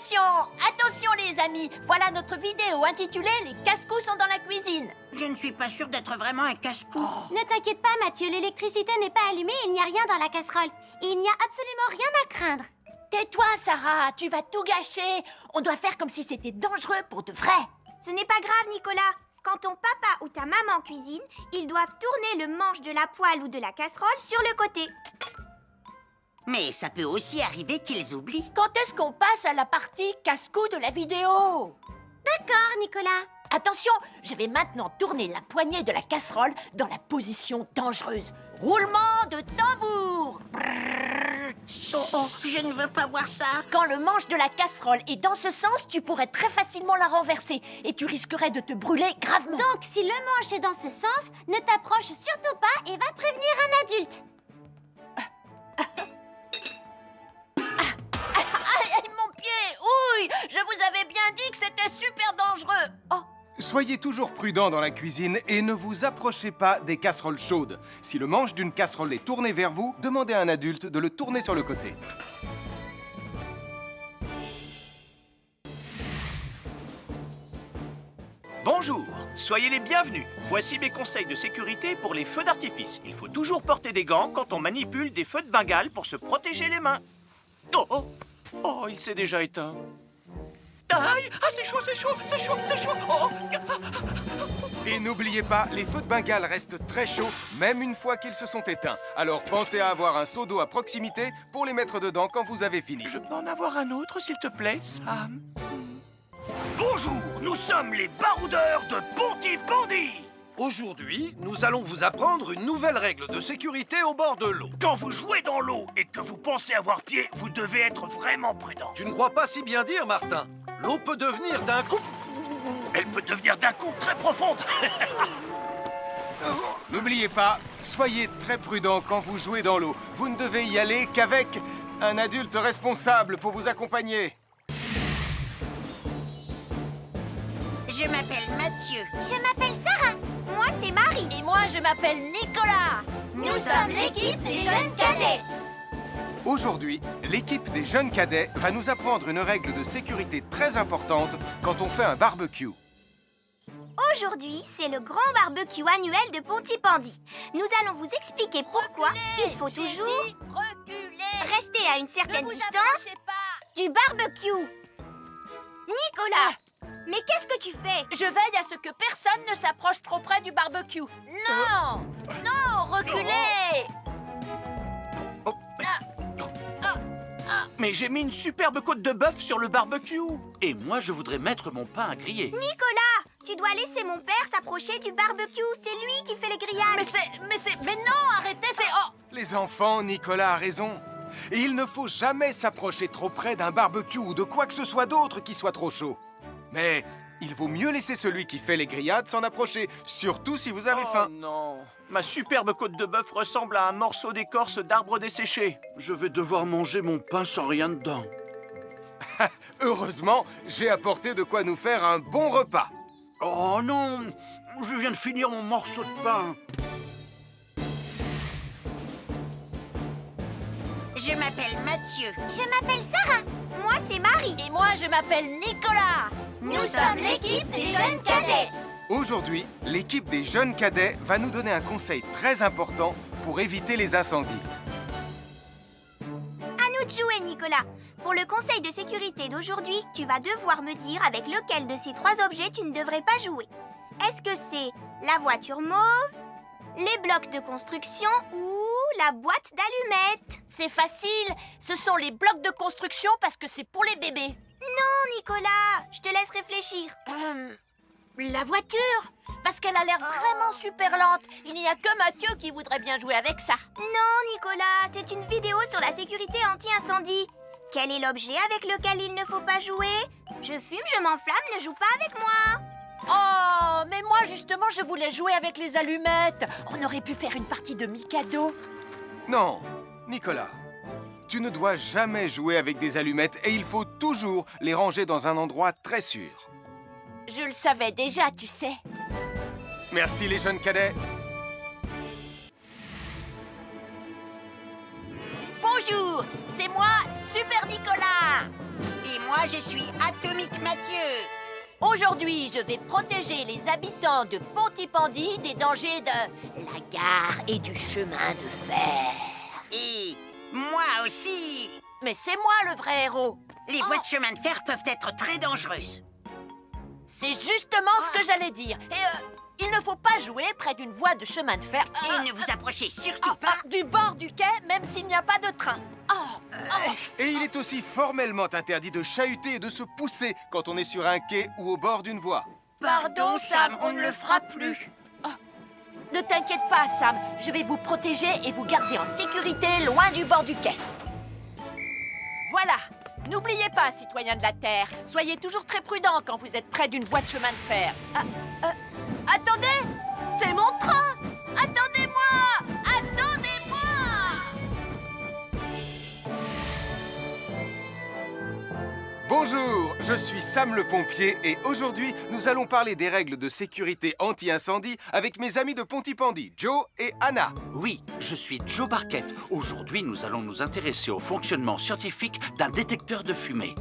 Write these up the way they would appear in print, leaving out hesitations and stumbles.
Attention, attention les amis. Voilà notre vidéo intitulée « Les casse-cou sont dans la cuisine ». Je ne suis pas sûre d'être vraiment un casse-cou. Ne t'inquiète pas, Mathieu, l'électricité n'est pas allumée et il n'y a rien dans la casserole. Et il n'y a absolument rien à craindre. Tais-toi, Sarah, tu vas tout gâcher. On doit faire comme si c'était dangereux pour de vrai. Ce n'est pas grave, Nicolas. Quand ton papa ou ta maman cuisine, ils doivent tourner le manche de la poêle ou de la casserole sur le côté. Mais ça peut aussi arriver qu'ils oublient. Quand est-ce qu'on passe à la partie casse-cou de la vidéo? D'accord, Nicolas. Attention, je vais maintenant tourner la poignée de la casserole dans la position dangereuse. Roulement de tambour. Oh, je ne veux pas voir ça. Quand le manche de la casserole est dans ce sens, tu pourrais très facilement la renverser et tu risquerais de te brûler gravement. Donc, si le manche est dans ce sens, ne t'approche surtout pas et va prévenir un adulte. Aïe, mon pied! Ouille! Je vous avais bien dit que c'était super dangereux! Oh! Soyez toujours prudent dans la cuisine et ne vous approchez pas des casseroles chaudes. Si le manche d'une casserole est tourné vers vous, demandez à un adulte de le tourner sur le côté. Bonjour, soyez les bienvenus. Voici mes conseils de sécurité pour les feux d'artifice. Il faut toujours porter des gants quand on manipule des feux de Bengale pour se protéger les mains. Oh, oh, oh, il s'est déjà éteint. Aïe, ah, c'est chaud, c'est chaud, c'est chaud, c'est chaud. Oh. Et n'oubliez pas, les feux de Bengale restent très chauds, même une fois qu'ils se sont éteints. Alors pensez à avoir un seau d'eau à proximité pour les mettre dedans quand vous avez fini. Je peux en avoir un autre, s'il te plaît, Sam? Bonjour, nous sommes les baroudeurs de Pontypandy. Aujourd'hui, nous allons vous apprendre une nouvelle règle de sécurité au bord de l'eau. Quand vous jouez dans l'eau et que vous pensez avoir pied, vous devez être vraiment prudent. Tu ne crois pas si bien dire, Martin? L'eau peut devenir d'un coup... Elle peut devenir d'un coup très profonde. N'oubliez pas, soyez très prudent quand vous jouez dans l'eau. Vous ne devez y aller qu'avec un adulte responsable pour vous accompagner. Je m'appelle Mathieu. Je m'appelle Sarah. Moi, c'est Marie. Et moi, je m'appelle Nicolas. Nous sommes l'équipe des jeunes cadets. Aujourd'hui, l'équipe des jeunes cadets va nous apprendre une règle de sécurité très importante quand on fait un barbecue. Aujourd'hui, c'est le grand barbecue annuel de Pontypandy. Nous allons vous expliquer pourquoi il faut toujours Reculez! rester à une certaine Ne vous distance approchez pas! du barbecue. Nicolas, mais qu'est-ce que tu fais? Je veille à ce que personne ne s'approche trop près du barbecue. Non! Non, reculez! Mais j'ai mis une superbe côte de bœuf sur le barbecue. Et moi, je voudrais mettre mon pain à griller. Nicolas, tu dois laisser mon père s'approcher du barbecue. C'est lui qui fait les grillades. Mais non, arrêtez, c'est... Oh! Les enfants, Nicolas a raison. Et il ne faut jamais s'approcher trop près d'un barbecue ou de quoi que ce soit d'autre qui soit trop chaud. Mais il vaut mieux laisser celui qui fait les grillades s'en approcher, surtout si vous avez faim. Non, ma superbe côte de bœuf ressemble à un morceau d'écorce d'arbre desséché. Je vais devoir manger mon pain sans rien dedans. Heureusement, j'ai apporté de quoi nous faire un bon repas. Oh non! Je viens de finir mon morceau de pain. Je m'appelle Mathieu. Je m'appelle Sarah. Moi, c'est Marie. Et moi, je m'appelle Nicolas. Nous sommes l'équipe des jeunes cadets. Aujourd'hui, l'équipe des jeunes cadets va nous donner un conseil très important pour éviter les incendies. À nous de jouer, Nicolas. Pour le conseil de sécurité d'aujourd'hui, tu vas devoir me dire avec lequel de ces trois objets tu ne devrais pas jouer. Est-ce que c'est la voiture mauve, les blocs de construction ou la boîte d'allumettes? C'est facile. Ce sont les blocs de construction parce que c'est pour les bébés. Non, Nicolas, je te laisse réfléchir. La voiture? Parce qu'elle a l'air vraiment super lente. Il n'y a que Mathieu qui voudrait bien jouer avec ça. Non, Nicolas, c'est une vidéo sur la sécurité anti-incendie. Quel est l'objet avec lequel il ne faut pas jouer? Je fume, je m'enflamme, ne joue pas avec moi. Oh, mais moi justement, je voulais jouer avec les allumettes. On aurait pu faire une partie de Mikado. Non, Nicolas, tu ne dois jamais jouer avec des allumettes et il faut toujours les ranger dans un endroit très sûr. Je le savais déjà, tu sais. Merci les jeunes cadets. Bonjour, c'est moi, Super Nicolas. Et moi, je suis Atomique Mathieu. Aujourd'hui, je vais protéger les habitants de Pontypandy des dangers de la gare et du chemin de fer. Et moi aussi. Mais c'est moi le vrai héros. Les voies de chemin de fer peuvent être très dangereuses. C'est justement ce que j'allais dire. Et il ne faut pas jouer près d'une voie de chemin de fer. Et ne vous approchez surtout pas. Du bord du quai, même s'il n'y a pas de train. Et il est aussi formellement interdit de chahuter et de se pousser quand on est sur un quai ou au bord d'une voie. Pardon, Sam, on ne le fera plus. Ne t'inquiète pas, Sam. Je vais vous protéger et vous garder en sécurité loin du bord du quai. Voilà. N'oubliez pas, citoyens de la Terre, soyez toujours très prudents quand vous êtes près d'une voie de chemin de fer. Attendez! C'est mon train! Attendez-moi! Attendez-moi! Bonjour, je suis Sam le pompier et aujourd'hui, nous allons parler des règles de sécurité anti-incendie avec mes amis de Pontypandy, Joe et Anna. Oui, je suis Joe Barquette. Aujourd'hui, nous allons nous intéresser au fonctionnement scientifique d'un détecteur de fumée.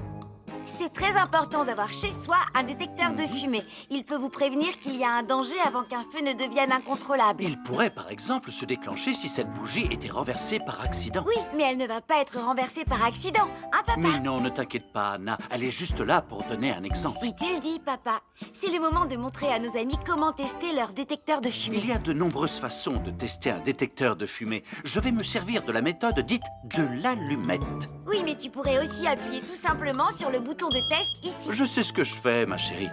C'est très important d'avoir chez soi un détecteur de fumée. Il peut vous prévenir qu'il y a un danger avant qu'un feu ne devienne incontrôlable. Il pourrait, par exemple, se déclencher si cette bougie était renversée par accident. Oui, mais elle ne va pas être renversée par accident, hein, papa? Mais non, ne t'inquiète pas, Anna. Elle est juste là pour donner un exemple. Si tu le dis, papa. C'est le moment de montrer à nos amis comment tester leur détecteur de fumée. Il y a de nombreuses façons de tester un détecteur de fumée. Je vais me servir de la méthode dite de l'allumette. Oui, mais tu pourrais aussi appuyer tout simplement sur le bouton de test ici. Je sais ce que je fais, ma chérie.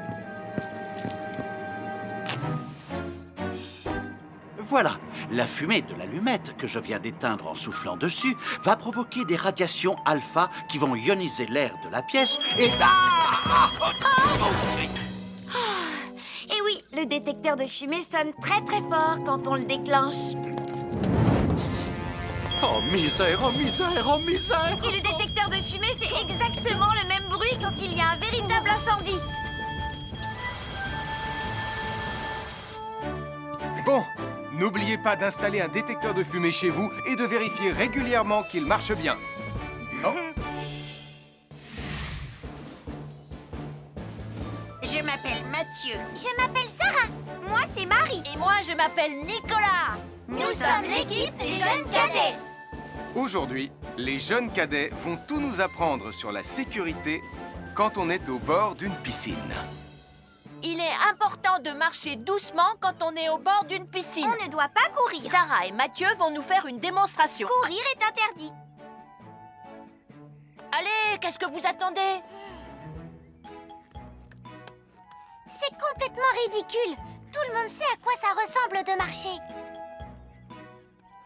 Voilà, la fumée de l'allumette que je viens d'éteindre en soufflant dessus va provoquer des radiations alpha qui vont ioniser l'air de la pièce et... Et oui, le détecteur de fumée sonne très très fort quand on le déclenche. Oh misère, oh misère, oh misère! Et le détecteur de fumée fait exactement le même bruit quand il y a un véritable incendie. Bon, n'oubliez pas d'installer un détecteur de fumée chez vous et de vérifier régulièrement qu'il marche bien. Oh. Je m'appelle Mathieu. Je m'appelle Sarah. Moi, c'est Marie. Et moi, je m'appelle Nicolas. Nous sommes l'équipe des jeunes cadets. Aujourd'hui, les jeunes cadets vont tout nous apprendre sur la sécurité quand on est au bord d'une piscine. Il est important de marcher doucement quand on est au bord d'une piscine. On ne doit pas courir. Sarah et Mathieu vont nous faire une démonstration. Courir est interdit. Allez, qu'est-ce que vous attendez? C'est complètement ridicule. Tout le monde sait à quoi ça ressemble de marcher.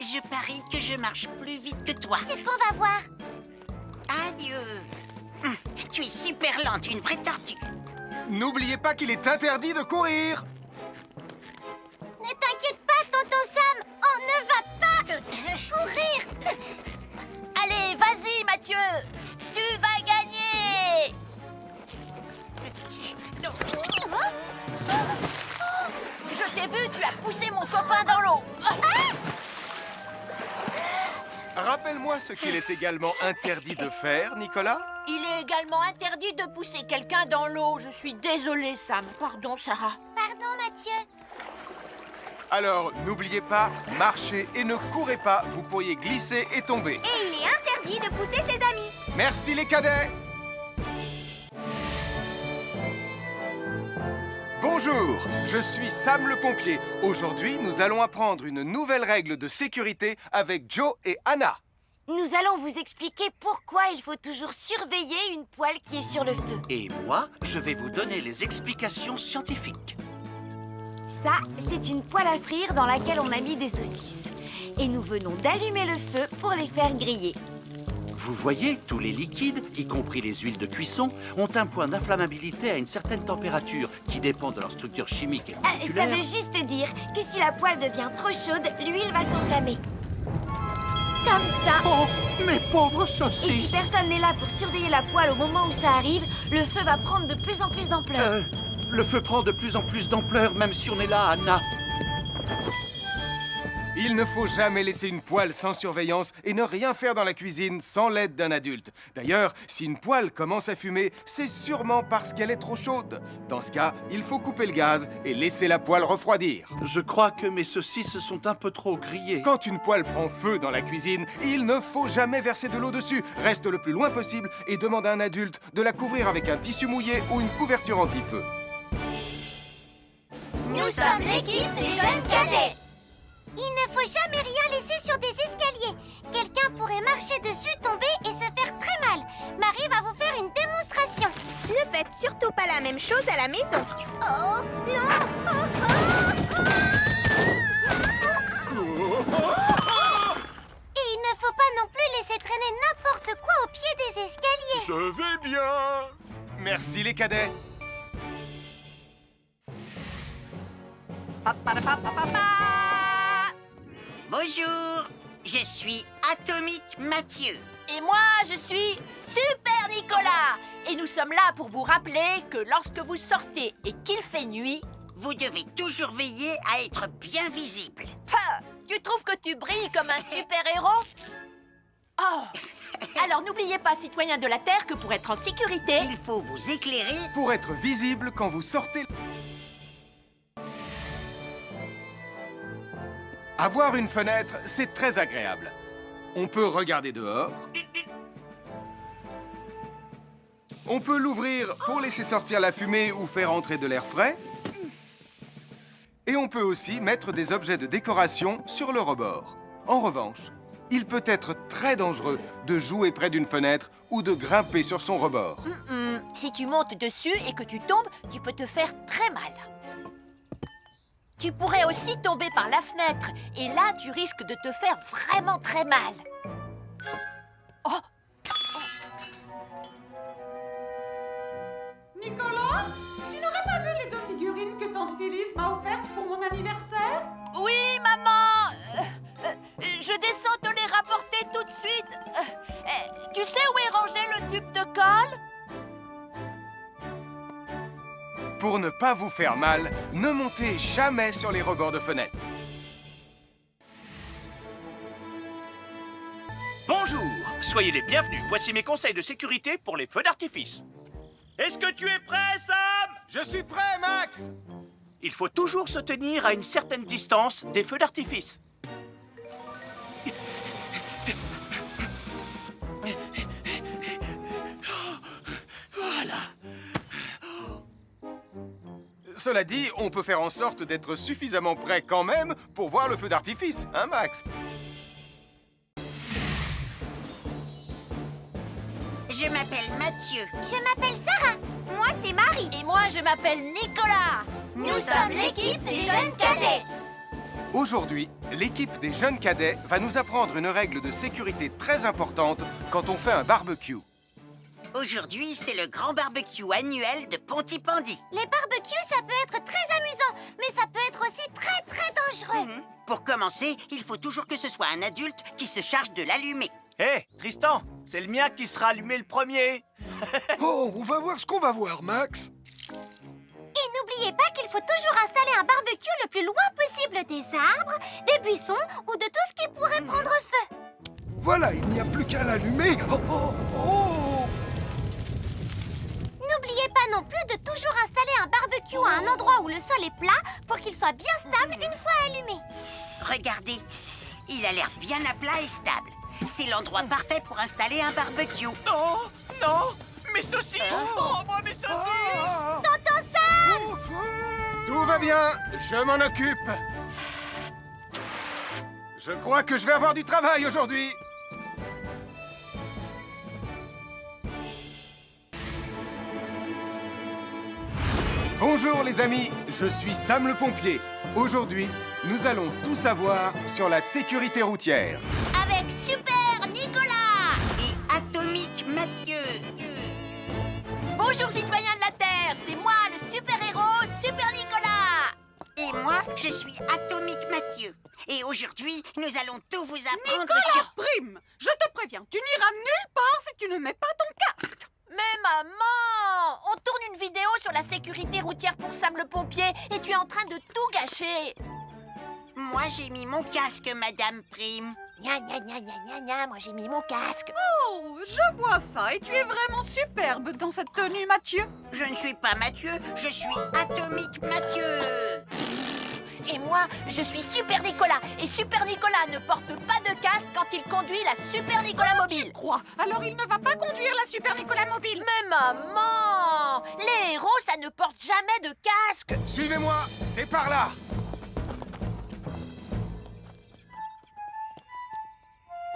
Je parie que je marche plus vite que toi. C'est ce qu'on va voir. Adieu. Tu es super lente, une vraie tortue. N'oubliez pas qu'il est interdit de courir. Ne t'inquiète pas, tonton Sam. On ne va pas courir. Allez, vas-y, Mathieu. Tu vas gagner. Je t'ai vu, tu as poussé mon copain dans l'eau. Rappelle-moi ce qu'il est également interdit de faire, Nicolas. Il est également interdit de pousser quelqu'un dans l'eau. Je suis désolée, Sam. Pardon, Sarah. Pardon, Mathieu. Alors, n'oubliez pas, marchez et ne courez pas, vous pourriez glisser et tomber. Et il est interdit de pousser ses amis. Merci les cadets. Bonjour, je suis Sam le pompier. Aujourd'hui, nous allons apprendre une nouvelle règle de sécurité avec Joe et Anna. Nous allons vous expliquer pourquoi il faut toujours surveiller une poêle qui est sur le feu. Et moi, je vais vous donner les explications scientifiques. Ça, c'est une poêle à frire dans laquelle on a mis des saucisses. Et nous venons d'allumer le feu pour les faire griller. Vous voyez, tous les liquides, y compris les huiles de cuisson, ont un point d'inflammabilité à une certaine température qui dépend de leur structure chimique et Ça moléculaire. veut juste dire que si la poêle devient trop chaude, l'huile va s'enflammer. Comme ça. Oh, mes pauvres Et si saucisses! personne n'est là pour surveiller la poêle au moment où ça arrive, le feu va prendre de plus en plus d'ampleur. Le feu prend de plus en plus d'ampleur, même si on est là, Anna. Il ne faut jamais laisser une poêle sans surveillance et ne rien faire dans la cuisine sans l'aide d'un adulte. D'ailleurs, si une poêle commence à fumer, c'est sûrement parce qu'elle est trop chaude. Dans ce cas, il faut couper le gaz et laisser la poêle refroidir. Je crois que mes saucisses sont un peu trop grillées. Quand une poêle prend feu dans la cuisine, il ne faut jamais verser de l'eau dessus. Reste le plus loin possible et demande à un adulte de la couvrir avec un tissu mouillé ou une couverture anti-feu. Nous sommes l'équipe des jeunes cadets. Il ne faut jamais rien laisser sur des escaliers. Quelqu'un pourrait marcher dessus, tomber et se faire très mal. Marie va vous faire une démonstration. Ne faites surtout pas la même chose à la maison. Oh, non! Et il ne faut pas non plus laisser traîner n'importe quoi au pied des escaliers. Je vais bien. Merci les cadets. Bonjour, je suis Atomique Mathieu. Et moi, je suis Super Nicolas. Et nous sommes là pour vous rappeler que lorsque vous sortez et qu'il fait nuit... Vous devez toujours veiller à être bien visible. Ha! Tu trouves que tu brilles comme un super-héros? Oh! Alors n'oubliez pas, citoyens de la Terre, que pour être en sécurité... Il faut vous éclairer. Pour être visible quand vous sortez... Avoir une fenêtre, c'est très agréable. On peut regarder dehors. On peut l'ouvrir pour laisser sortir la fumée ou faire entrer de l'air frais. Et on peut aussi mettre des objets de décoration sur le rebord. En revanche, il peut être très dangereux de jouer près d'une fenêtre ou de grimper sur son rebord. Si tu montes dessus et que tu tombes, tu peux te faire très mal. Tu pourrais aussi tomber par la fenêtre. Et là, tu risques de te faire vraiment très mal. Oh! Nicolas, tu n'aurais pas vu les 2 figurines que tante Phyllis m'a offertes pour mon anniversaire? Oui, maman! Je descends te les rapporter tout de suite. Tu sais où est rangé le tube de colle? Pour ne pas vous faire mal, ne montez jamais sur les rebords de fenêtres. Bonjour, soyez les bienvenus. Voici mes conseils de sécurité pour les feux d'artifice. Est-ce que tu es prêt, Sam? Je suis prêt, Max! Il faut toujours se tenir à une certaine distance des feux d'artifice. Voilà. Cela dit, on peut faire en sorte d'être suffisamment prêt quand même pour voir le feu d'artifice, hein, Max? Je m'appelle Mathieu. Je m'appelle Sarah. Moi, c'est Marie. Et moi, je m'appelle Nicolas. Nous sommes l'équipe des jeunes cadets. Aujourd'hui, l'équipe des jeunes cadets va nous apprendre une règle de sécurité très importante quand on fait un barbecue. Aujourd'hui, c'est le grand barbecue annuel de Pontypandy. Les barbecues, ça peut être très amusant, mais ça peut être aussi très très dangereux. Pour commencer, il faut toujours que ce soit un adulte qui se charge de l'allumer. Hé, Tristan, c'est le mien qui sera allumé le premier. Oh, on va voir ce qu'on va voir, Max. Et n'oubliez pas qu'il faut toujours installer un barbecue le plus loin possible des arbres, des buissons ou de tout ce qui pourrait prendre feu. Voilà, il n'y a plus qu'à l'allumer. Oh, oh, oh. N'oubliez pas non plus de toujours installer un barbecue à un endroit où le sol est plat pour qu'il soit bien stable une fois allumé. Regardez, il a l'air bien à plat et stable. C'est l'endroit parfait pour installer un barbecue. Non, non, mes saucisses. Oh, moi, mes saucisses. Tonton Sam! Tout va bien, je m'en occupe. Je crois que je vais avoir du travail aujourd'hui. Bonjour les amis, je suis Sam le pompier. Aujourd'hui, nous allons tout savoir sur la sécurité routière. Avec Super Nicolas. Et Atomique Mathieu. Bonjour, citoyens de la Terre. C'est moi, le super-héros Super Nicolas. Et moi, je suis Atomique Mathieu. Et aujourd'hui, nous allons tout vous apprendre Nicolas, sur... prime, je te préviens, tu n'iras nulle part si tu ne mets pas ton casque. Mais maman, on tourne une vidéo sur la sécurité routière pour Sam le pompier et tu es en train de tout gâcher. Moi, j'ai mis mon casque, Madame Prime. Gna gna gna gna gna gna, moi j'ai mis mon casque. Oh, je vois ça. Et tu es vraiment superbe dans cette tenue, Mathieu. Je ne suis pas Mathieu, je suis Atomique Mathieu. Et moi, je suis Super Nicolas. Et Super Nicolas ne porte pas de casque quand il conduit la Super Nicolas Mobile. Crois. Alors il ne va pas conduire la Super Nicolas Mobile. Mais maman, les héros, ça ne porte jamais de casque. Suivez-moi, c'est par là.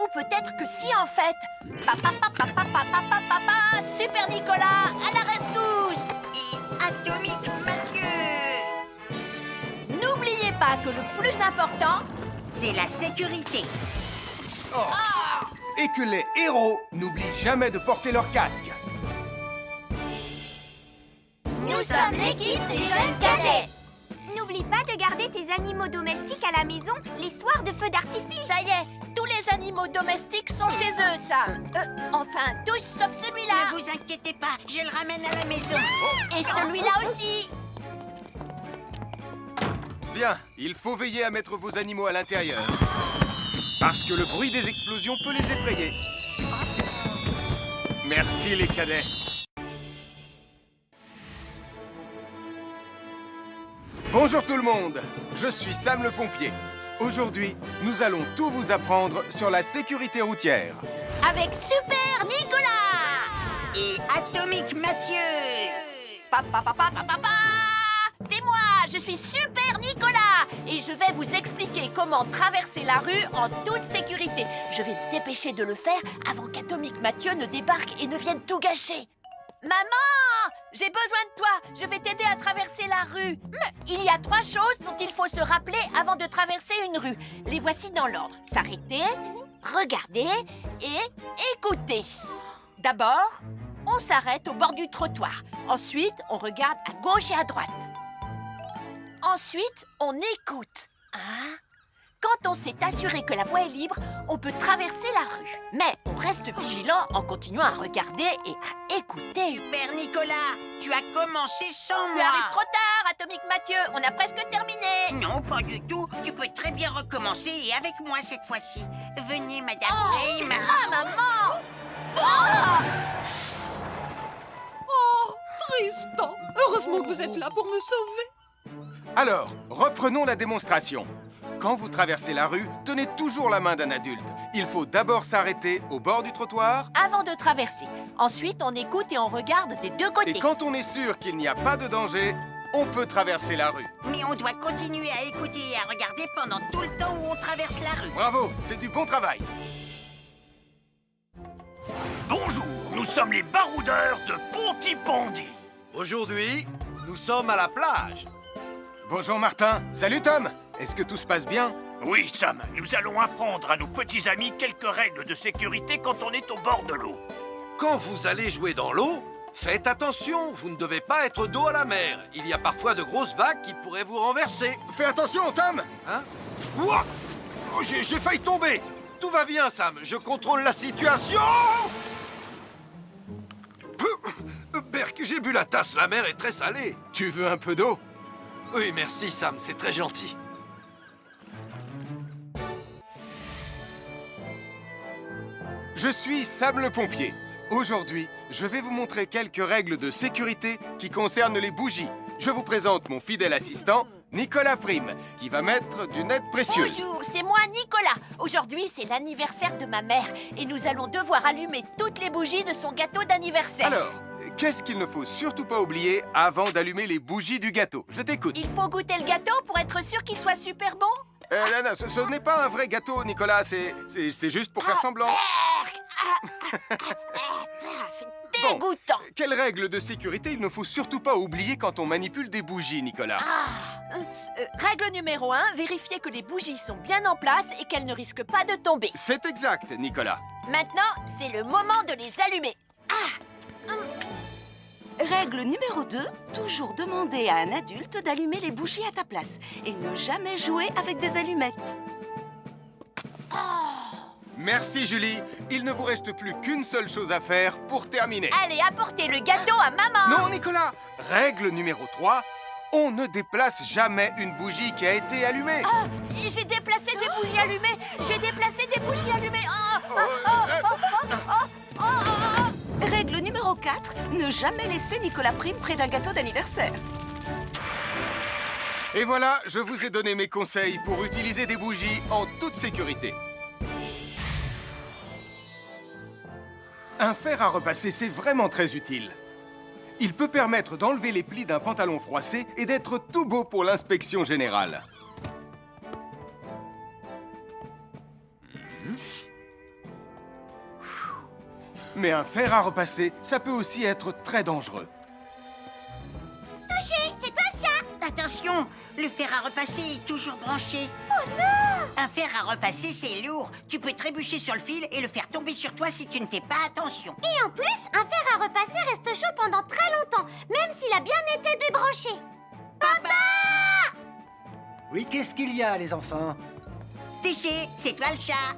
Ou peut-être que si, en fait. Papa, Super Nicolas, à la rescousse. Et Atomique Mathieu. N'oubliez pas que le plus important, C'est la sécurité. Et que les héros n'oublient jamais de porter leur casque. nous sommes l'équipe des jeunes cadets. N'oublie pas de garder tes animaux domestiques à la maison les soirs de feu d'artifice. Ça y est, tous les animaux domestiques sont chez eux, Sam. Enfin, tous sauf celui-là. Ne vous inquiétez pas, je le ramène à la maison. Et celui-là aussi. Bien, il faut veiller à mettre vos animaux à l'intérieur. Parce que le bruit des explosions peut les effrayer. Merci les cadets. Bonjour tout le monde, je suis Sam le pompier. Aujourd'hui, nous allons tout vous apprendre sur la sécurité routière. Avec Super Nicolas. Et Atomique Mathieu. C'est moi, je suis Super Nicolas. Et je vais vous expliquer comment traverser la rue en toute sécurité. Je vais me dépêcher de le faire avant qu'Atomique Mathieu ne débarque et ne vienne tout gâcher. Maman, j'ai besoin de toi. Je vais t'aider à traverser la rue. Il y a 3 choses dont il faut se rappeler avant de traverser une rue. Les voici dans l'ordre. S'arrêter, regarder et écouter. D'abord, on s'arrête au bord du trottoir. Ensuite, on regarde à gauche et à droite. Ensuite, on écoute. Hein? Quand on s'est assuré que la voie est libre, on peut traverser la rue. Mais on reste vigilant en continuant à regarder et à écouter. Super Nicolas, tu as commencé sans Tu moi. arrives trop tard, Atomique Mathieu. On a presque terminé. Non, pas du tout. Tu peux très bien recommencer et avec moi cette fois-ci. Venez, Madame Prime. Ah, maman! Oh! Oh, Tristan. Heureusement que vous êtes là pour me sauver. Alors, reprenons la démonstration. Quand vous traversez la rue, tenez toujours la main d'un adulte. Il faut d'abord s'arrêter au bord du trottoir. Avant de traverser. Ensuite, on écoute et on regarde des deux côtés. Et quand on est sûr qu'il n'y a pas de danger, on peut traverser la rue. Mais on doit continuer à écouter et à regarder pendant tout le temps où on traverse la rue. Bravo, c'est du bon travail. Bonjour, nous sommes les baroudeurs de Pontypandy. Aujourd'hui, nous sommes à la plage. Bonjour Martin. Salut Tom. Est-ce que tout se passe bien? Oui, Sam, nous allons apprendre à nos petits amis quelques règles de sécurité quand on est au bord de l'eau. Quand vous allez jouer dans l'eau, faites attention, vous ne devez pas être dos à la mer. Il y a parfois de grosses vagues qui pourraient vous renverser. Fais attention Tom. Hein? Ouah! Oh, j'ai failli tomber. Tout va bien, Sam, je contrôle la situation. Berk, j'ai bu la tasse, la mer est très salée. Tu veux un peu d'eau? Oui, merci, Sam, c'est très gentil. Je suis Sam le pompier. Aujourd'hui, je vais vous montrer quelques règles de sécurité qui concernent les bougies. Je vous présente mon fidèle assistant, Nicolas Prime, qui va mettre d'une aide précieuse. Bonjour, c'est moi Nicolas. Aujourd'hui, c'est l'anniversaire de ma mère et nous allons devoir allumer toutes les bougies de son gâteau d'anniversaire. Alors, qu'est-ce qu'il ne faut surtout pas oublier avant d'allumer les bougies du gâteau? Je t'écoute. Il faut goûter le gâteau pour être sûr qu'il soit super bon. Non, ce n'est pas un vrai gâteau, Nicolas. C'est juste pour faire semblant. C'est dégoûtant. Quelles règles de sécurité il ne faut surtout pas oublier quand on manipule des bougies, Nicolas? Règle numéro 1, vérifier que les bougies sont bien en place et qu'elles ne risquent pas de tomber. C'est exact, Nicolas. Maintenant, c'est le moment de les allumer. Règle numéro 2, toujours demander à un adulte d'allumer les bougies à ta place et ne jamais jouer avec des allumettes. Merci, Julie. Il ne vous reste plus qu'une seule chose à faire pour terminer. Allez, apportez le gâteau à maman. Non, Nicolas. Règle numéro 3, On ne déplace jamais une bougie qui a été allumée. Ah, j'ai déplacé des bougies allumées. J'ai déplacé des bougies allumées. Règle numéro 4, ne jamais laisser Nicolas Prime près d'un gâteau d'anniversaire. Et voilà, je vous ai donné mes conseils pour utiliser des bougies en toute sécurité. Un fer à repasser, c'est vraiment très utile. Il peut permettre d'enlever les plis d'un pantalon froissé et d'être tout beau pour l'inspection générale. Mais un fer à repasser, ça peut aussi être très dangereux. Touché, c'est toi le chat. Attention, le fer à repasser est toujours branché. Oh non! Un fer à repasser, c'est lourd. Tu peux trébucher sur le fil et le faire tomber sur toi si tu ne fais pas attention. Et en plus, un fer à repasser reste chaud pendant très longtemps, même s'il a bien été débranché. Papa! Oui, qu'est-ce qu'il y a, les enfants? Touché, c'est toi le chat.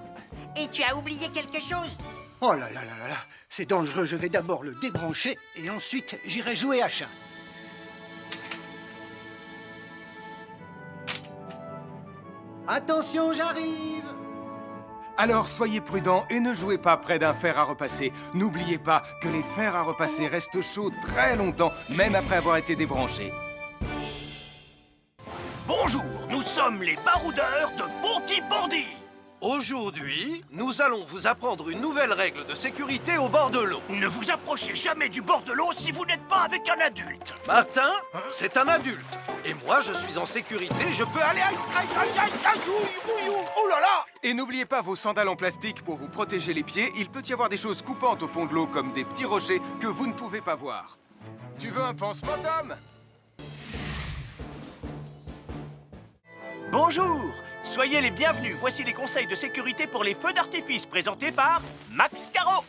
Et tu as oublié quelque chose? Oh là là là là là, c'est dangereux, je vais d'abord le débrancher et ensuite j'irai jouer à chat. Attention, j'arrive! Alors soyez prudents et ne jouez pas près d'un fer à repasser. N'oubliez pas que les fers à repasser restent chauds très longtemps, même après avoir été débranchés. Bonjour, nous sommes les baroudeurs de Bonty-Bondy. Aujourd'hui, nous allons vous apprendre une nouvelle règle de sécurité au bord de l'eau. Ne vous approchez jamais du bord de l'eau si vous n'êtes pas avec un adulte. Martin, c'est un adulte. Et moi, je suis en sécurité, je peux aller... Aïe, aïe, aïe, aïe, aïe, oh là là! Et n'oubliez pas vos sandales en plastique pour vous protéger les pieds. Il peut y avoir des choses coupantes au fond de l'eau, comme des petits rochers que vous ne pouvez pas voir. Tu veux un pansement, Tom? Bonjour, soyez les bienvenus. Voici les conseils de sécurité pour les feux d'artifice présentés par Max Caro.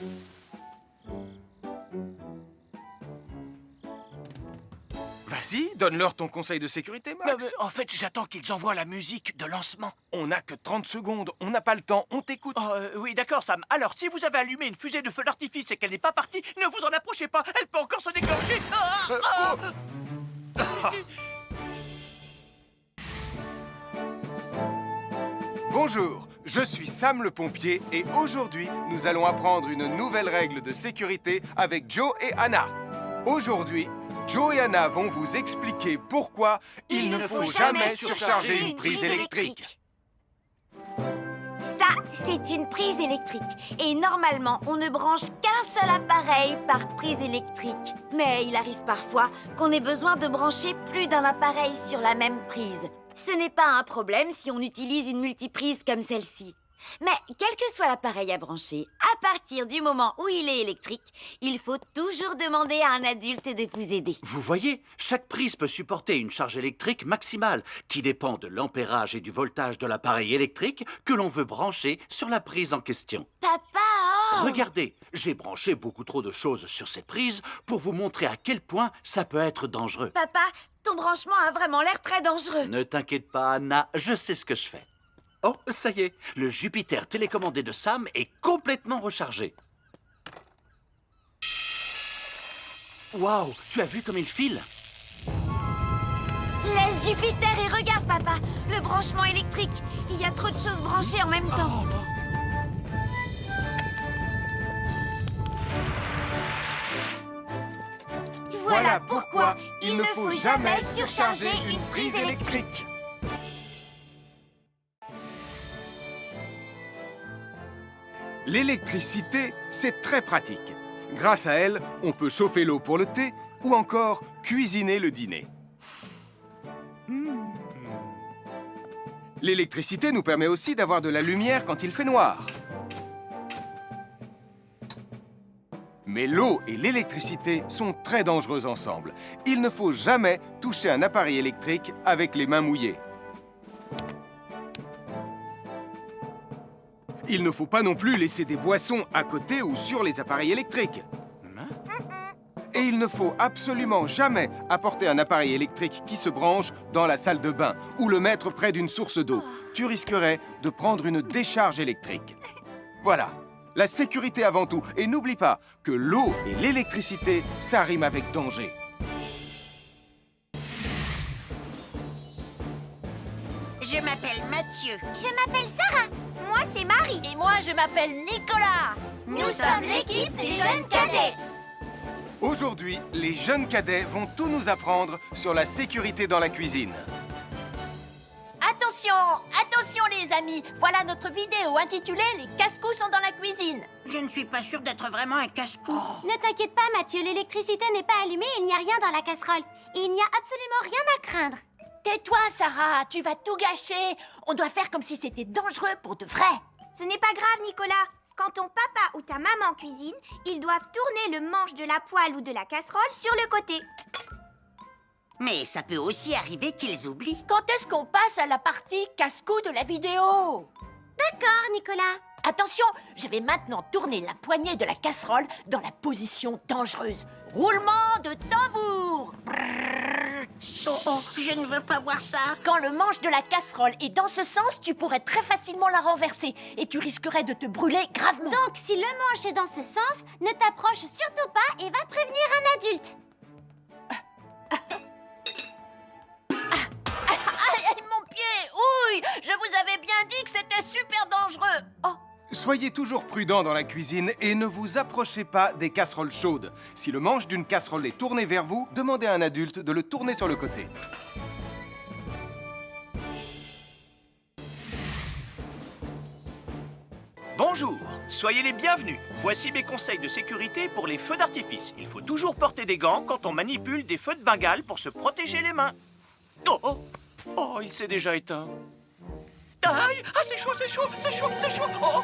Vas-y, donne-leur ton conseil de sécurité, Max. En fait, j'attends qu'ils envoient la musique de lancement. On n'a que 30 secondes, on n'a pas le temps, on t'écoute. Oui, d'accord, Sam. Alors, si vous avez allumé une fusée de feu d'artifice et qu'elle n'est pas partie, ne vous en approchez pas. Elle peut encore se déclencher. Bonjour, je suis Sam le pompier et aujourd'hui, nous allons apprendre une nouvelle règle de sécurité avec Joe et Anna. Aujourd'hui, Joe et Anna vont vous expliquer pourquoi il ne faut jamais surcharger une prise électrique. Ça, c'est une prise électrique. Et normalement, on ne branche qu'un seul appareil par prise électrique. Mais il arrive parfois qu'on ait besoin de brancher plus d'un appareil sur la même prise. Ce n'est pas un problème si on utilise une multiprise comme celle-ci. Mais quel que soit l'appareil à brancher, à partir du moment où il est électrique, il faut toujours demander à un adulte de vous aider. Vous voyez, chaque prise peut supporter une charge électrique maximale qui dépend de l'ampérage et du voltage de l'appareil électrique que l'on veut brancher sur la prise en question. Papa, oh! Regardez, j'ai branché beaucoup trop de choses sur cette prise pour vous montrer à quel point ça peut être dangereux. Papa, ton branchement a vraiment l'air très dangereux. Ne t'inquiète pas, Anna, je sais ce que je fais. Oh, ça y est, le Jupiter télécommandé de Sam est complètement rechargé. Waouh, tu as vu comme il file? Laisse Jupiter et regarde, papa. Le branchement électrique. Il y a trop de choses branchées en même temps. Voilà pourquoi il ne faut jamais surcharger une prise électrique. L'électricité, c'est très pratique. Grâce à elle, on peut chauffer l'eau pour le thé ou encore cuisiner le dîner. L'électricité nous permet aussi d'avoir de la lumière quand il fait noir. Mais l'eau et l'électricité sont très dangereuses ensemble. Il ne faut jamais toucher un appareil électrique avec les mains mouillées. Il ne faut pas non plus laisser des boissons à côté ou sur les appareils électriques. Et il ne faut absolument jamais apporter un appareil électrique qui se branche dans la salle de bain ou le mettre près d'une source d'eau. Tu risquerais de prendre une décharge électrique. Voilà, la sécurité avant tout. Et n'oublie pas que l'eau et l'électricité, ça rime avec danger. Mathieu. Je m'appelle Sarah. Moi, c'est Marie. Et moi, je m'appelle Nicolas. Nous sommes l'équipe des jeunes cadets. Aujourd'hui, les jeunes cadets vont tout nous apprendre sur la sécurité dans la cuisine. Attention, attention les amis. Voilà notre vidéo intitulée « Les casse-coups sont dans la cuisine ». Je ne suis pas sûre d'être vraiment un casse-cou. Ne t'inquiète pas, Mathieu, l'électricité n'est pas allumée et il n'y a rien dans la casserole. Et il n'y a absolument rien à craindre. Tais-toi, Sarah, tu vas tout gâcher. On doit faire comme si c'était dangereux pour de vrai. Ce n'est pas grave, Nicolas. Quand ton papa ou ta maman cuisine, ils doivent tourner le manche de la poêle ou de la casserole sur le côté. Mais ça peut aussi arriver qu'ils oublient. Quand est-ce qu'on passe à la partie casse-cou de la vidéo? D'accord, Nicolas. Attention, je vais maintenant tourner la poignée de la casserole dans la position dangereuse. Roulement de tambour. Oh, je ne veux pas voir ça. Quand le manche de la casserole est dans ce sens, tu pourrais très facilement la renverser et tu risquerais de te brûler gravement. Donc, si le manche est dans ce sens, ne t'approche surtout pas et va prévenir un adulte. Aïe, mon pied! Ouille! Je vous avais bien dit que c'était super dangereux! Oh! Soyez toujours prudents dans la cuisine et ne vous approchez pas des casseroles chaudes. Si le manche d'une casserole est tourné vers vous, demandez à un adulte de le tourner sur le côté. Bonjour, soyez les bienvenus. Voici mes conseils de sécurité pour les feux d'artifice. Il faut toujours porter des gants quand on manipule des feux de Bengale pour se protéger les mains. Oh, oh, oh, il s'est déjà éteint. Aïe, ah, c'est chaud, c'est chaud, c'est chaud, c'est chaud. Oh.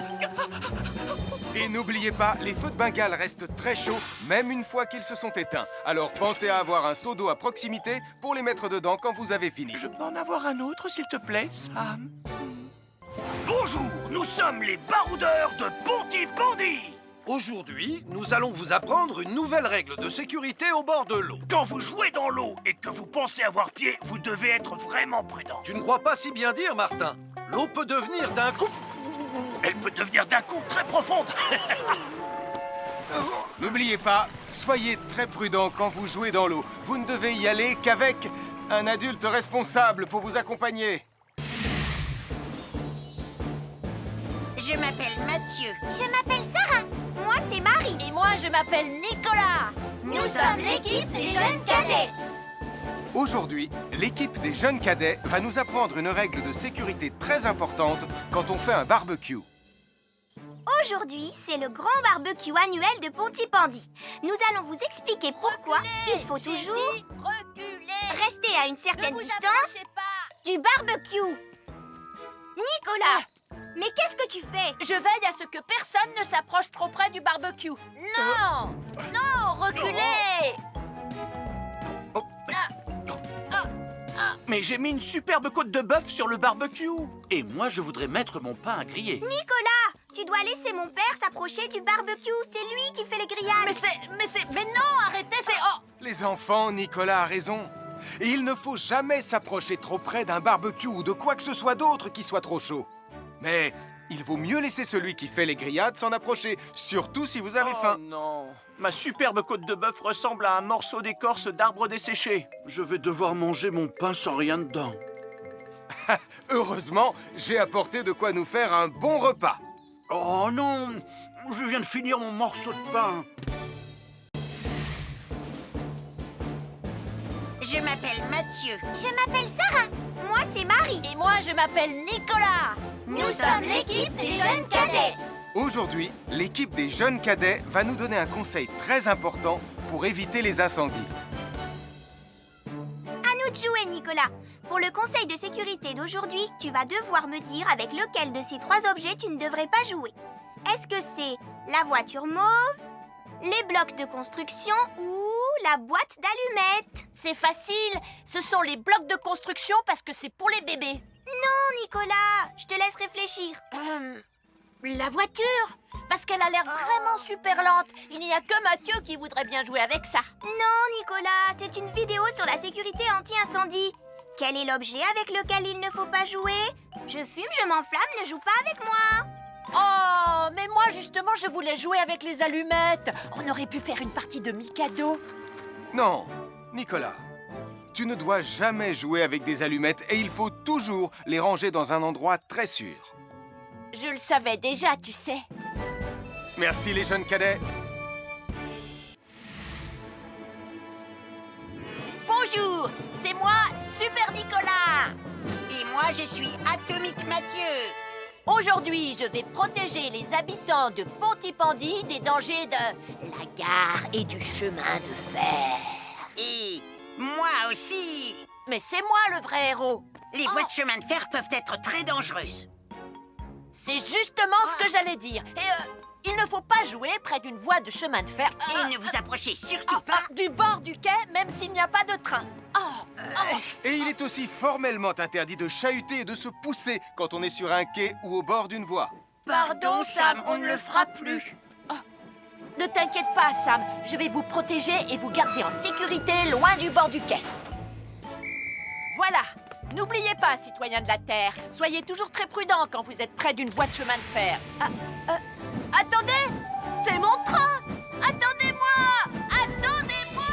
Et n'oubliez pas, les feux de Bengale restent très chauds, même une fois qu'ils se sont éteints. Alors pensez à avoir un seau d'eau à proximité pour les mettre dedans quand vous avez fini. Je peux en avoir un autre, s'il te plaît, Sam? Bonjour, nous sommes les baroudeurs de Pontypandy. Aujourd'hui, nous allons vous apprendre une nouvelle règle de sécurité au bord de l'eau. Quand vous jouez dans l'eau et que vous pensez avoir pied, vous devez être vraiment prudent. Tu ne crois pas si bien dire, Martin? L'eau peut devenir d'un coup... Elle peut devenir d'un coup très profonde. N'oubliez pas, soyez très prudents quand vous jouez dans l'eau. Vous ne devez y aller qu'avec un adulte responsable pour vous accompagner. Je m'appelle Mathieu. Je m'appelle Sarah. Moi, c'est Marie. Et moi, je m'appelle Nicolas. Nous sommes l'équipe des jeunes cadets. Aujourd'hui, l'équipe des jeunes cadets va nous apprendre une règle de sécurité très importante quand on fait un barbecue. Aujourd'hui, c'est le grand barbecue annuel de Pontypandy. Nous allons vous expliquer pourquoi il faut toujours Reculez. rester à une certaine Ne vous distance approchez pas. du barbecue. Nicolas, mais qu'est-ce que tu fais? Je veille à ce que personne ne s'approche trop près du barbecue. Non! Non, reculez! Mais j'ai mis une superbe côte de bœuf sur le barbecue. Et moi, je voudrais mettre mon pain à griller. Nicolas, tu dois laisser mon père s'approcher du barbecue. C'est lui qui fait les grillades. Mais non, arrêtez, c'est... Oh! Les enfants, Nicolas a raison. Et il ne faut jamais s'approcher trop près d'un barbecue ou de quoi que ce soit d'autre qui soit trop chaud. Mais il vaut mieux laisser celui qui fait les grillades s'en approcher, surtout si vous avez faim. Oh non, ma superbe côte de bœuf ressemble à un morceau d'écorce d'arbre desséché. Je vais devoir manger mon pain sans rien dedans. Heureusement, j'ai apporté de quoi nous faire un bon repas. Oh non, je viens de finir mon morceau de pain. Je m'appelle Mathieu. Je m'appelle Sarah. Moi, c'est Marie. Et moi, je m'appelle Nicolas. Nous sommes l'équipe des jeunes cadets. Aujourd'hui, l'équipe des jeunes cadets va nous donner un conseil très important pour éviter les incendies. À nous de jouer, Nicolas. Pour le conseil de sécurité d'aujourd'hui, tu vas devoir me dire avec lequel de ces trois objets tu ne devrais pas jouer. Est-ce que c'est la voiture mauve, les blocs de construction ou la boîte d'allumettes? C'est facile. Ce sont les blocs de construction parce que c'est pour les bébés. Non, Nicolas, je te laisse réfléchir. La voiture, parce qu'elle a l'air vraiment super lente. Il n'y a que Mathieu qui voudrait bien jouer avec ça. Non, Nicolas, c'est une vidéo sur la sécurité anti-incendie. Quel est l'objet avec lequel il ne faut pas jouer? Je fume, je m'enflamme, ne joue pas avec moi. Oh, mais moi justement, je voulais jouer avec les allumettes. On aurait pu faire une partie de Mikado. Non, Nicolas, Tu ne dois jamais jouer avec des allumettes et il faut toujours les ranger dans un endroit très sûr. Je le savais déjà, tu sais. Merci les jeunes cadets. Bonjour, c'est moi, Super Nicolas. Et moi, je suis Atomique Mathieu. Aujourd'hui, je vais protéger les habitants de Pontypandy des dangers de la gare et du chemin de fer. Et moi aussi. Mais c'est moi le vrai héros. Les voies de chemin de fer peuvent être très dangereuses. C'est justement ce que j'allais dire. Et il ne faut pas jouer près d'une voie de chemin de fer. Et ne vous approchez surtout pas. Du bord du quai, même s'il n'y a pas de train. Et il est aussi formellement interdit de chahuter et de se pousser quand on est sur un quai ou au bord d'une voie. Pardon, Sam, on ne le fera plus. Ne t'inquiète pas, Sam. Je vais vous protéger et vous garder en sécurité loin du bord du quai. Voilà. N'oubliez pas, citoyens de la Terre, soyez toujours très prudents quand vous êtes près d'une voie de chemin de fer. Attendez! C'est mon train! Attendez-moi! Attendez-moi!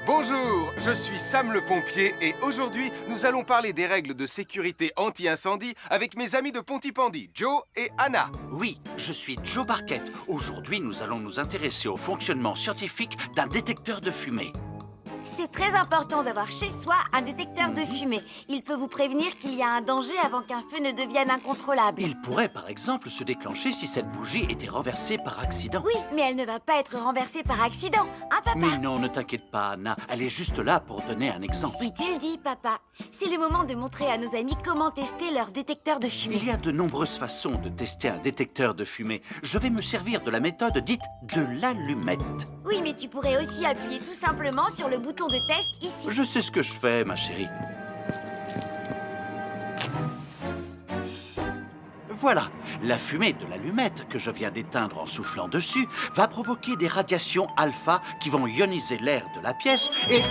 Bonjour, je suis Sam le pompier et aujourd'hui, nous allons parler des règles de sécurité anti-incendie avec mes amis de Pontypandy, Joe et Anna. Oui, je suis Joe Barquette. Aujourd'hui, nous allons nous intéresser au fonctionnement scientifique d'un détecteur de fumée. C'est très important d'avoir chez soi un détecteur de fumée. Il peut vous prévenir qu'il y a un danger avant qu'un feu ne devienne incontrôlable. Il pourrait, par exemple, se déclencher si cette bougie était renversée par accident. Oui, mais elle ne va pas être renversée par accident, hein, papa? Mais non, ne t'inquiète pas, Anna. Elle est juste là pour donner un exemple. Si tu le dis, papa. C'est le moment de montrer à nos amis comment tester leur détecteur de fumée. Il y a de nombreuses façons de tester un détecteur de fumée. Je vais me servir de la méthode dite de l'allumette. Oui, mais tu pourrais aussi appuyer tout simplement sur le bouton de test ici. Je sais ce que je fais, ma chérie. Voilà, la fumée de l'allumette que je viens d'éteindre en soufflant dessus va provoquer des radiations alpha qui vont ioniser l'air de la pièce et...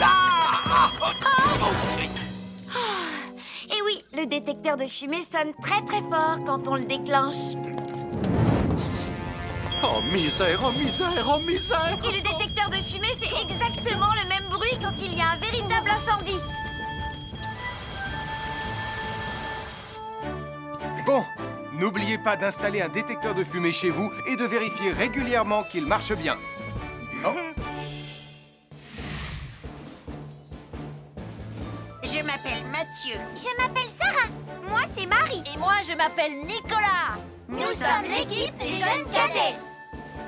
Et oui, le détecteur de fumée sonne très très fort quand on le déclenche. Oh misère, oh misère, oh misère! Et le détecteur de fumée fait exactement le même bruit quand il y a un véritable incendie. Bon, n'oubliez pas d'installer un détecteur de fumée chez vous et de vérifier régulièrement qu'il marche bien. Oh. Je m'appelle Mathieu. Je m'appelle Sarah. Moi, c'est Marie. Et moi, je m'appelle Nicolas. Nous sommes l'équipe des jeunes cadets.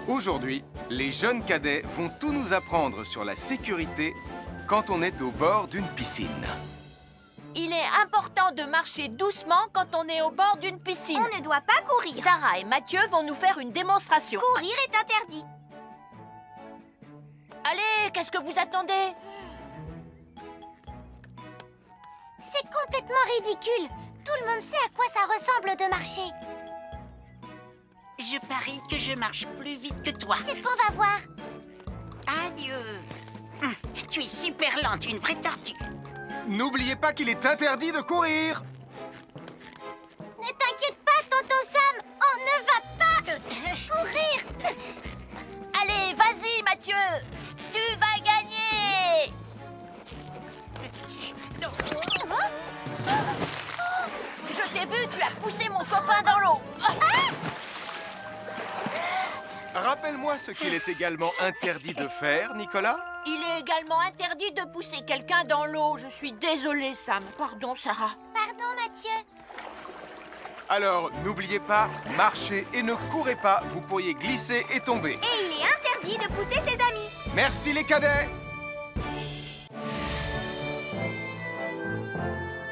Aujourd'hui, les jeunes cadets vont tout nous apprendre sur la sécurité quand on est au bord d'une piscine. Il est important de marcher doucement quand on est au bord d'une piscine. On ne doit pas courir. Sarah et Mathieu vont nous faire une démonstration. Courir est interdit. Allez, qu'est-ce que vous attendez? C'est complètement ridicule. Tout le monde sait à quoi ça ressemble de marcher. Je parie que je marche plus vite que toi. C'est ce qu'on va voir. Adieu. Tu es super lente, une vraie tortue. N'oubliez pas qu'il est interdit de courir. Ne t'inquiète pas, tonton Sam. On ne va pas courir. Allez, vas-y, Mathieu. Tu vas gagner. Je t'ai vu, tu as poussé mon copain dans l'eau. Rappelle-moi ce qu'il est également interdit de faire, Nicolas. Il est également interdit de pousser quelqu'un dans l'eau. Je suis désolée, Sam. Pardon, Sarah. Pardon, Mathieu. Alors, n'oubliez pas, marchez et ne courez pas. Vous pourriez glisser et tomber. Et il est interdit de pousser ses amis. Merci les cadets.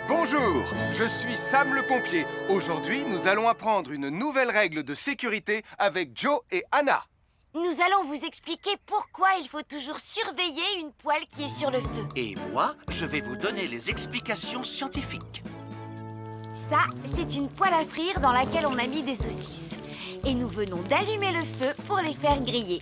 Bonjour, je suis Sam le pompier. Aujourd'hui, nous allons apprendre une nouvelle règle de sécurité avec Joe et Anna. Nous allons vous expliquer pourquoi il faut toujours surveiller une poêle qui est sur le feu. Et moi, je vais vous donner les explications scientifiques. Ça, c'est une poêle à frire dans laquelle on a mis des saucisses. Et nous venons d'allumer le feu pour les faire griller.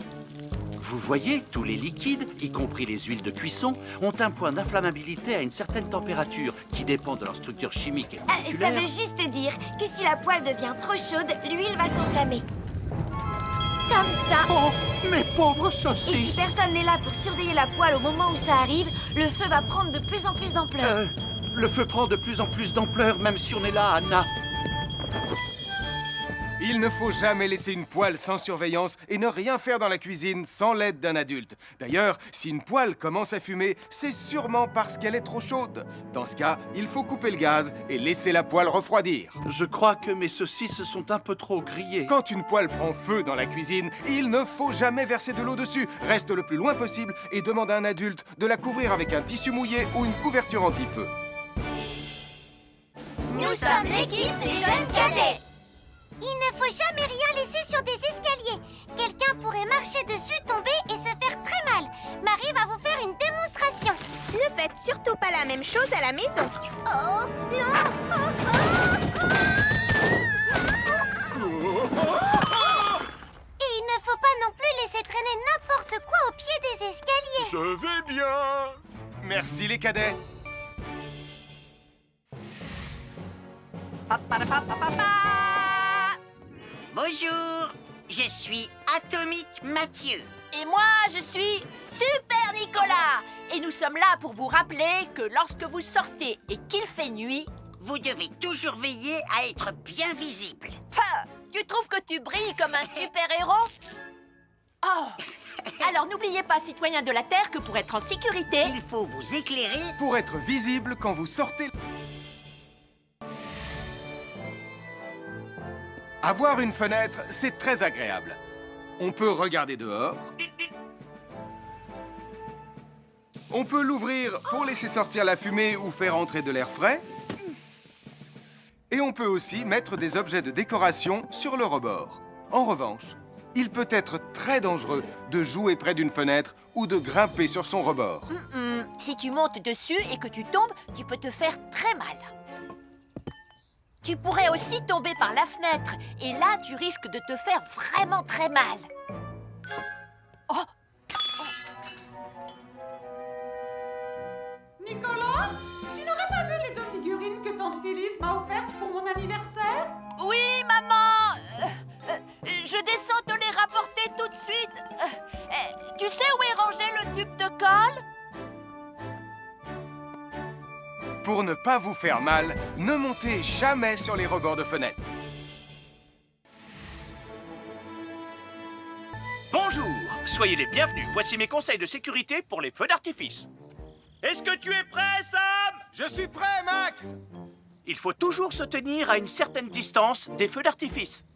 Vous voyez, tous les liquides, y compris les huiles de cuisson, ont un point d'inflammabilité à une certaine température qui dépend de leur structure chimique et Ça moléculaire. veut juste dire que si la poêle devient trop chaude, l'huile va s'enflammer. Comme ça. Oh, mes pauvres Et si saucisses! personne n'est là pour surveiller la poêle au moment où ça arrive, le feu va prendre de plus en plus d'ampleur. Le feu prend de plus en plus d'ampleur, même si on est là, Anna. Il ne faut jamais laisser une poêle sans surveillance et ne rien faire dans la cuisine sans l'aide d'un adulte. D'ailleurs, si une poêle commence à fumer, c'est sûrement parce qu'elle est trop chaude. Dans ce cas, il faut couper le gaz et laisser la poêle refroidir. Je crois que mes saucisses sont un peu trop grillées. Quand une poêle prend feu dans la cuisine, il ne faut jamais verser de l'eau dessus. Reste le plus loin possible et demande à un adulte de la couvrir avec un tissu mouillé ou une couverture anti-feu. Nous sommes l'équipe des jeunes cadets. Il ne faut jamais rien laisser sur des escaliers. Quelqu'un pourrait marcher dessus, tomber et se faire très mal. Marie va vous faire une démonstration. Ne faites surtout pas la même chose à la maison. Oh, non! Et il ne faut pas non plus laisser traîner n'importe quoi au pied des escaliers. Je vais bien. Merci les cadets. Bonjour, je suis Atomique Mathieu. Et moi, je suis Super Nicolas. Et nous sommes là pour vous rappeler que lorsque vous sortez et qu'il fait nuit... Vous devez toujours veiller à être bien visible. Ah, tu trouves que tu brilles comme un super-héros? Oh! Alors n'oubliez pas, citoyens de la Terre, que pour être en sécurité... Il faut vous éclairer. Pour être visible quand vous sortez... Avoir une fenêtre, c'est très agréable. On peut regarder dehors. On peut l'ouvrir pour laisser sortir la fumée ou faire entrer de l'air frais. Et on peut aussi mettre des objets de décoration sur le rebord. En revanche, il peut être très dangereux de jouer près d'une fenêtre ou de grimper sur son rebord. Si tu montes dessus et que tu tombes, tu peux te faire très mal. Tu pourrais aussi tomber par la fenêtre. Et là, tu risques de te faire vraiment très mal. Oh! Nicolas, tu n'aurais pas vu les 2 figurines que tante Phyllis m'a offertes pour mon anniversaire? Oui, maman! Je descends te les rapporter tout de suite. Tu sais où est rangé le tube de colle? Pour ne pas vous faire mal, ne montez jamais sur les rebords de fenêtres. Bonjour, soyez les bienvenus. Voici mes conseils de sécurité pour les feux d'artifice. Est-ce que tu es prêt, Sam? Je suis prêt, Max! Il faut toujours se tenir à une certaine distance des feux d'artifice.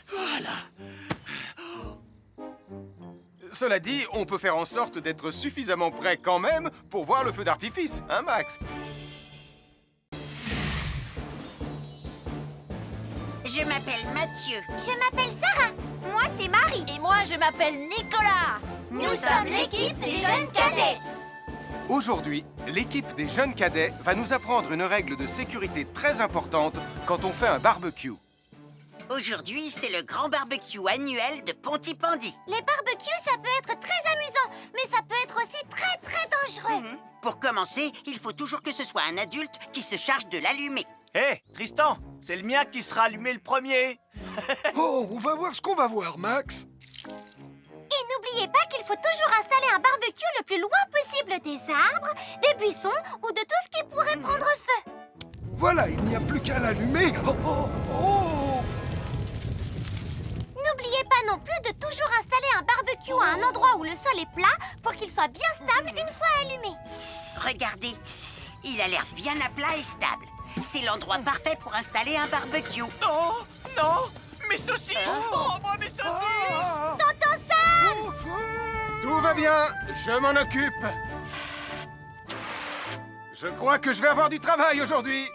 Voilà. Cela dit, on peut faire en sorte d'être suffisamment près quand même pour voir le feu d'artifice, hein, Max? Je m'appelle Mathieu. Je m'appelle Sarah. Moi, c'est Marie. Et moi, je m'appelle Nicolas. Nous sommes l'équipe des jeunes cadets. Aujourd'hui, l'équipe des jeunes cadets va nous apprendre une règle de sécurité très importante quand on fait un barbecue. Aujourd'hui, c'est le grand barbecue annuel de Pontypandy. Les barbecues, ça peut être très amusant, mais ça peut être aussi très dangereux. Pour commencer, il faut toujours que ce soit un adulte qui se charge de l'allumer. Hé, Tristan, c'est le mien qui sera allumé le premier. Oh, on va voir ce qu'on va voir, Max. Et n'oubliez pas qu'il faut toujours installer un barbecue le plus loin possible des arbres, des buissons ou de tout ce qui pourrait prendre feu. Voilà, il n'y a plus qu'à l'allumer. Oh, oh, oh. N'oubliez pas non plus de toujours installer un barbecue à un endroit où le sol est plat pour qu'il soit bien stable une fois allumé. Regardez, il a l'air bien à plat et stable. C'est l'endroit parfait pour installer un barbecue. Non, non, mes saucisses. Oh, moi, mes saucisses. Tonton Sam! Tout va bien, je m'en occupe. Je crois que je vais avoir du travail aujourd'hui.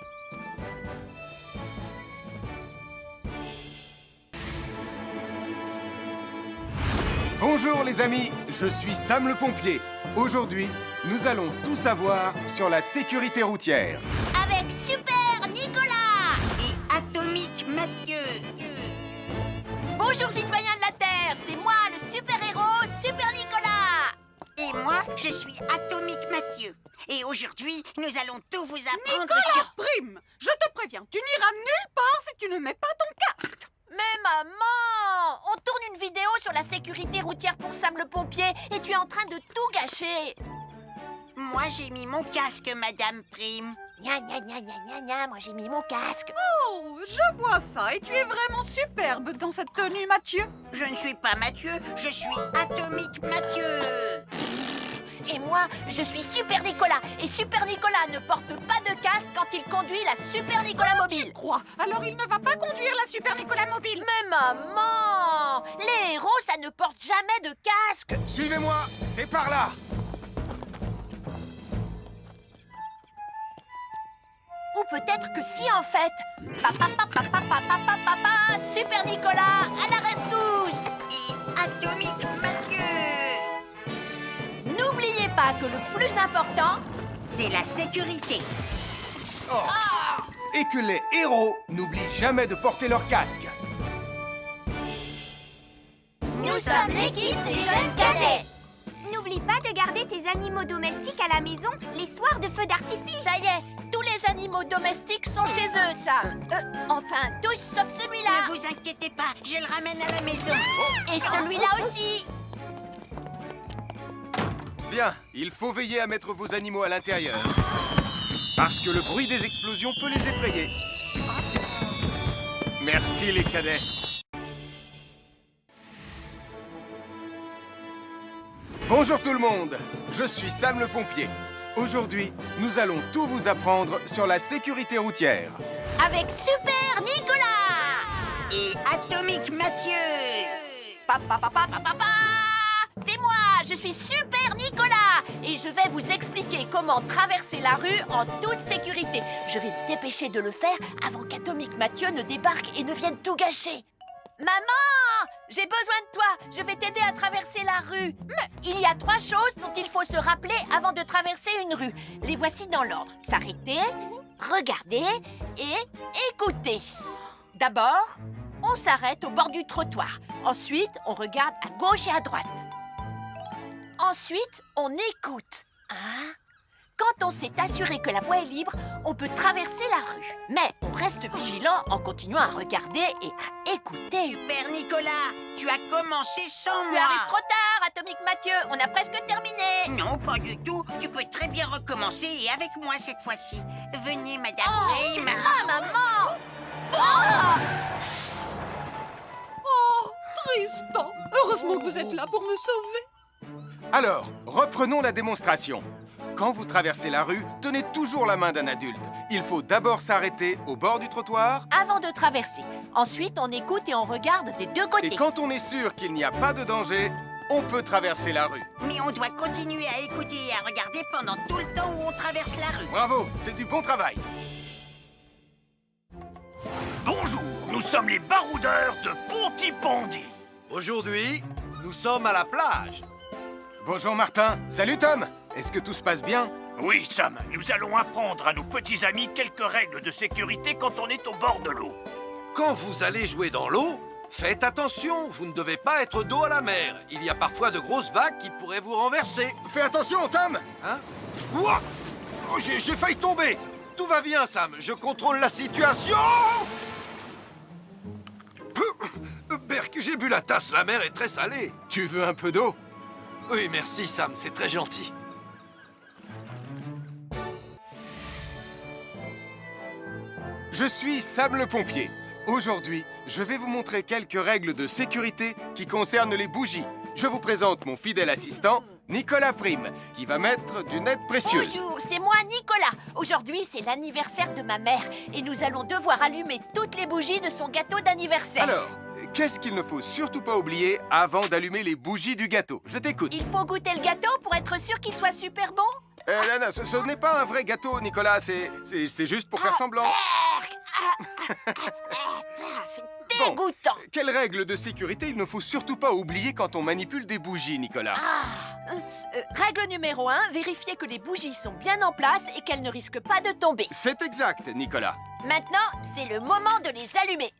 Bonjour les amis, je suis Sam le pompier. Aujourd'hui, nous allons tout savoir sur la sécurité routière. Avec Super Nicolas! Et Atomique Mathieu. Bonjour citoyens de la Terre, c'est moi le super-héros Super Nicolas! Et moi, je suis Atomique Mathieu. Et aujourd'hui, nous allons tout vous apprendre Nicolas sur... Prime, je te préviens, tu n'iras nulle part si tu ne mets pas ton casque. Mais maman, on tourne une vidéo sur la sécurité routière pour Sam le pompier et tu es en train de tout gâcher. Moi, j'ai mis mon casque, Madame Prime. Gna gna gna gna gna gna, moi j'ai mis mon casque. Oh, je vois ça et tu es vraiment superbe dans cette tenue, Mathieu. Je ne suis pas Mathieu, je suis Atomique Mathieu. Et moi, je suis Super Nicolas. Et Super Nicolas ne porte pas de casque quand il conduit la Super Nicolas Mobile. Crois, alors il ne va pas conduire la Super Nicolas Mobile. Mais maman, les héros, ça ne porte jamais de casque. Suivez-moi, c'est par là. Ou peut-être que si en fait. Papa, papa, papa, papa, papa, Super Nicolas, à la rescousse. Et Atomique Mathieu. N'oubliez pas que le plus important, c'est la sécurité. Oh. Et que les héros n'oublient jamais de porter leur casque. nous sommes l'équipe des jeunes cadets. N'oublie pas de garder tes animaux domestiques à la maison les soirs de feux d'artifice. Ça y est, tous les animaux domestiques sont chez eux, Sam. Enfin, tous sauf celui-là. Ne vous inquiétez pas, je le ramène à la maison. Et celui-là aussi. Bien, il faut veiller à mettre vos animaux à l'intérieur. Parce que le bruit des explosions peut les effrayer. Merci les cadets. Bonjour tout le monde, je suis Sam le pompier. Aujourd'hui, nous allons tout vous apprendre sur la sécurité routière. Avec Super Nicolas. Et Atomique Mathieu. Papa, papa, papa, papa. C'est moi, je suis Super Nicolas. Et je vais vous expliquer comment traverser la rue en toute sécurité. Je vais me dépêcher de le faire avant qu'Atomique Mathieu ne débarque et ne vienne tout gâcher. Maman, j'ai besoin de toi. Je vais t'aider à traverser la rue. Mais il y a 3 choses dont il faut se rappeler avant de traverser une rue. Les voici dans l'ordre. S'arrêter, regarder et écouter. D'abord, on s'arrête au bord du trottoir. Ensuite, on regarde à gauche et à droite. Ensuite, on écoute. Hein? Quand on s'est assuré que la voie est libre, on peut traverser la rue. Mais on reste vigilant en continuant à regarder et à écouter. Super Nicolas, tu as commencé sans Tu moi. arrives trop tard, Atomique Mathieu. On a presque terminé. Non, pas du tout. Tu peux très bien recommencer et avec moi cette fois-ci. Venez, Madame Prime. Ah, maman. Oh! Oh, Tristan. Heureusement que vous êtes là pour me sauver. Alors, reprenons la démonstration. Quand vous traversez la rue, tenez toujours la main d'un adulte. Il faut d'abord s'arrêter au bord du trottoir. Avant de traverser. Ensuite, on écoute et on regarde des deux côtés. Et quand on est sûr qu'il n'y a pas de danger, on peut traverser la rue. Mais on doit continuer à écouter et à regarder pendant tout le temps où on traverse la rue. Bravo, c'est du bon travail. Bonjour, nous sommes les baroudeurs de Pontypandy. Aujourd'hui, nous sommes à la plage. Bonjour Martin. Salut Tom. Est-ce que tout se passe bien? Oui, Sam, nous allons apprendre à nos petits amis quelques règles de sécurité quand on est au bord de l'eau. Quand vous allez jouer dans l'eau, faites attention, vous ne devez pas être dos à la mer. Il y a parfois de grosses vagues qui pourraient vous renverser. Fais attention, Tom. Hein? Ouah! Oh, j'ai failli tomber. Tout va bien, Sam, je contrôle la situation. Berk, j'ai bu la tasse, la mer est très salée. Tu veux un peu d'eau? Oui, merci, Sam, c'est très gentil. Je suis Sam le pompier. Aujourd'hui, je vais vous montrer quelques règles de sécurité qui concernent les bougies. Je vous présente mon fidèle assistant, Nicolas Prime, qui va mettre d'une aide précieuse. Bonjour, c'est moi Nicolas. Aujourd'hui, c'est l'anniversaire de ma mère et nous allons devoir allumer toutes les bougies de son gâteau d'anniversaire. Alors, qu'est-ce qu'il ne faut surtout pas oublier avant d'allumer les bougies du gâteau? Je t'écoute. Il faut goûter le gâteau pour être sûr qu'il soit super bon. Non, ce n'est pas un vrai gâteau, Nicolas. C'est juste pour faire semblant. C'est dégoûtant. Quelles règles de sécurité il ne faut surtout pas oublier quand on manipule des bougies, Nicolas? Règle numéro 1, vérifier que les bougies sont bien en place et qu'elles ne risquent pas de tomber. C'est exact, Nicolas. Maintenant, c'est le moment de les allumer.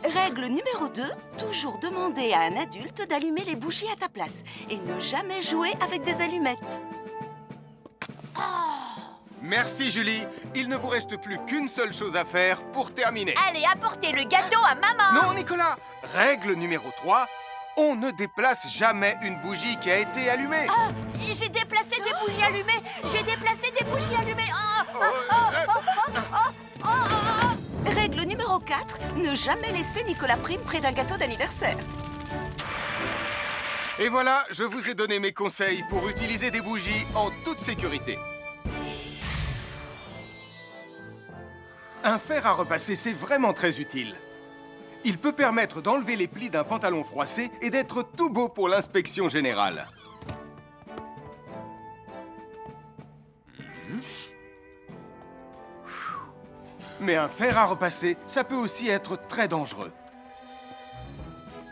Règle numéro 2, toujours demander à un adulte d'allumer les bougies à ta place et ne jamais jouer avec des allumettes. Merci Julie. Il ne vous reste plus qu'une seule chose à faire pour terminer. Allez, apportez le gâteau à maman. Non, Nicolas. Règle numéro 3. On ne déplace jamais une bougie qui a été allumée. Ah, j'ai déplacé des bougies allumées. J'ai déplacé des bougies allumées. Règle numéro 4, ne jamais laisser Nicolas Prime près d'un gâteau d'anniversaire. Et voilà, je vous ai donné mes conseils pour utiliser des bougies en toute sécurité. Un fer à repasser, c'est vraiment très utile. Il peut permettre d'enlever les plis d'un pantalon froissé et d'être tout beau pour l'inspection générale. Mais un fer à repasser, ça peut aussi être très dangereux.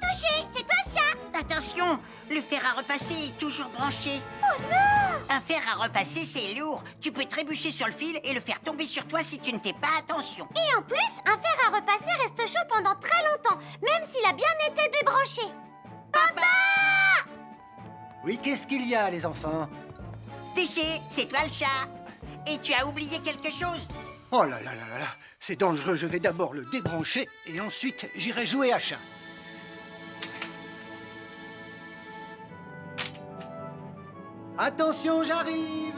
Touché, c'est toi le chat. Attention, le fer à repasser est toujours branché. Oh non! Un fer à repasser, c'est lourd. Tu peux trébucher sur le fil et le faire tomber sur toi si tu ne fais pas attention. Et en plus, un fer à repasser reste chaud pendant très longtemps, même s'il a bien été débranché. Papa! Oui, qu'est-ce qu'il y a, les enfants? Touché, c'est toi le chat. Et tu as oublié quelque chose? Oh là là là là là, c'est dangereux, je vais d'abord le débrancher et ensuite j'irai jouer à chat. Attention, j'arrive!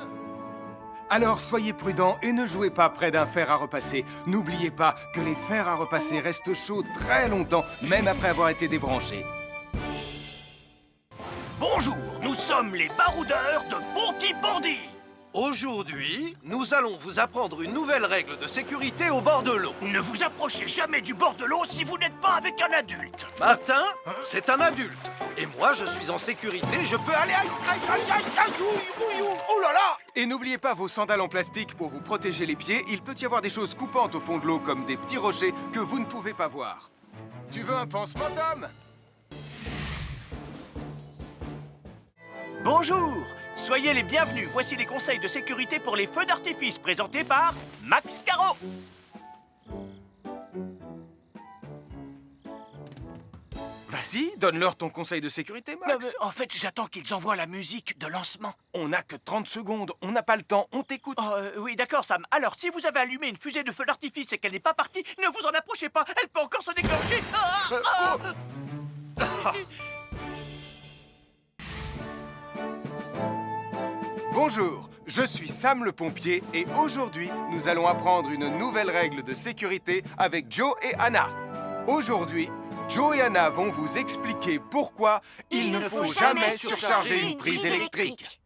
Alors soyez prudents et ne jouez pas près d'un fer à repasser. N'oubliez pas que les fers à repasser restent chauds très longtemps, même après avoir été débranchés. Bonjour, nous sommes les baroudeurs de Bonty-Bondy. Aujourd'hui, nous allons vous apprendre une nouvelle règle de sécurité au bord de l'eau. Ne vous approchez jamais du bord de l'eau si vous n'êtes pas avec un adulte. Martin, c'est un adulte. Et moi, je suis en sécurité, je peux aller... Aïe, aïe, aïe, aïe, aïe, ouïe, ouïe, ouïe. Oh là là! Et n'oubliez pas vos sandales en plastique pour vous protéger les pieds. Il peut y avoir des choses coupantes au fond de l'eau, comme des petits rochers que vous ne pouvez pas voir. Tu veux un pansement, Tom? Bonjour, soyez les bienvenus. Voici les conseils de sécurité pour les feux d'artifice présentés par Max Caro. Vas-y, donne-leur ton conseil de sécurité, Max. En fait, j'attends qu'ils envoient la musique de lancement. On n'a que 30 secondes, on n'a pas le temps, on t'écoute. Oui, d'accord, Sam. Alors, si vous avez allumé une fusée de feu d'artifice et qu'elle n'est pas partie, ne vous en approchez pas. Elle peut encore se déclencher. Bonjour, je suis Sam le pompier et aujourd'hui, nous allons apprendre une nouvelle règle de sécurité avec Joe et Anna. Aujourd'hui, Joe et Anna vont vous expliquer pourquoi il ne faut jamais surcharger une prise électrique.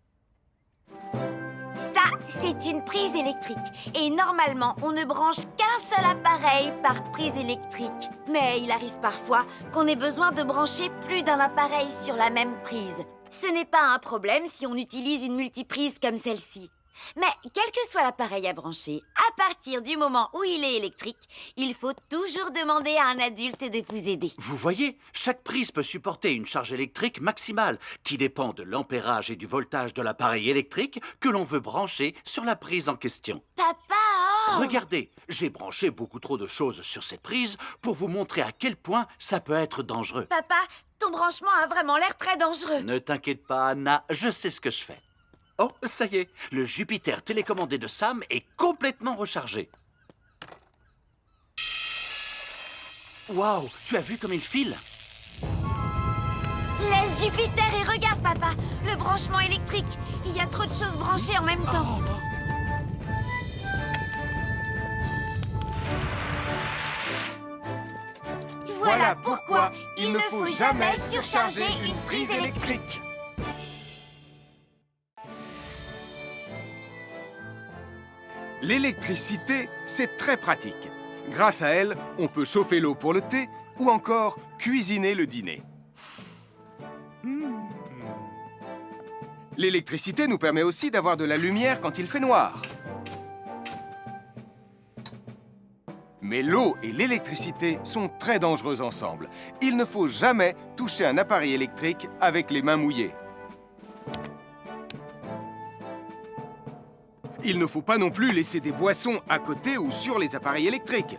Ça, c'est une prise électrique. Et normalement, on ne branche qu'un seul appareil par prise électrique. Mais il arrive parfois qu'on ait besoin de brancher plus d'un appareil sur la même prise. Ce n'est pas un problème si on utilise une multiprise comme celle-ci. Mais quel que soit l'appareil à brancher, à partir du moment où il est électrique, il faut toujours demander à un adulte de vous aider. Vous voyez, chaque prise peut supporter une charge électrique maximale qui dépend de l'ampérage et du voltage de l'appareil électrique que l'on veut brancher sur la prise en question. Papa! Regardez, j'ai branché beaucoup trop de choses sur cette prise pour vous montrer à quel point ça peut être dangereux. Papa, ton branchement a vraiment l'air très dangereux. Ne t'inquiète pas, Anna, je sais ce que je fais. Oh, ça y est, le Jupiter télécommandé de Sam est complètement rechargé. Waouh, tu as vu comme il file? Laisse Jupiter et regarde, papa. Le branchement électrique. Il y a trop de choses branchées en même temps. Voilà pourquoi il ne faut jamais surcharger une prise électrique. L'électricité, c'est très pratique. Grâce à elle, on peut chauffer l'eau pour le thé ou encore cuisiner le dîner. L'électricité nous permet aussi d'avoir de la lumière quand il fait noir. Mais l'eau et l'électricité sont très dangereuses ensemble. Il ne faut jamais toucher un appareil électrique avec les mains mouillées. Il ne faut pas non plus laisser des boissons à côté ou sur les appareils électriques.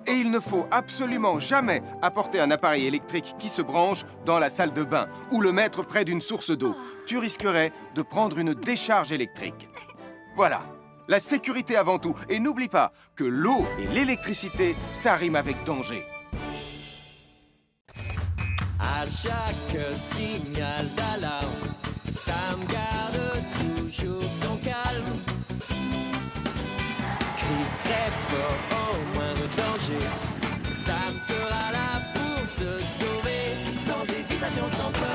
Et il ne faut absolument jamais apporter un appareil électrique qui se branche dans la salle de bain ou le mettre près d'une source d'eau. Tu risquerais de prendre une décharge électrique. Voilà, la sécurité avant tout. Et n'oublie pas que l'eau et l'électricité, ça rime avec danger. À chaque signal d'alarme, Sam garde toujours son calme. Crie très fort au moindre danger, Sam sera là pour te sauver, sans hésitation, sans peur.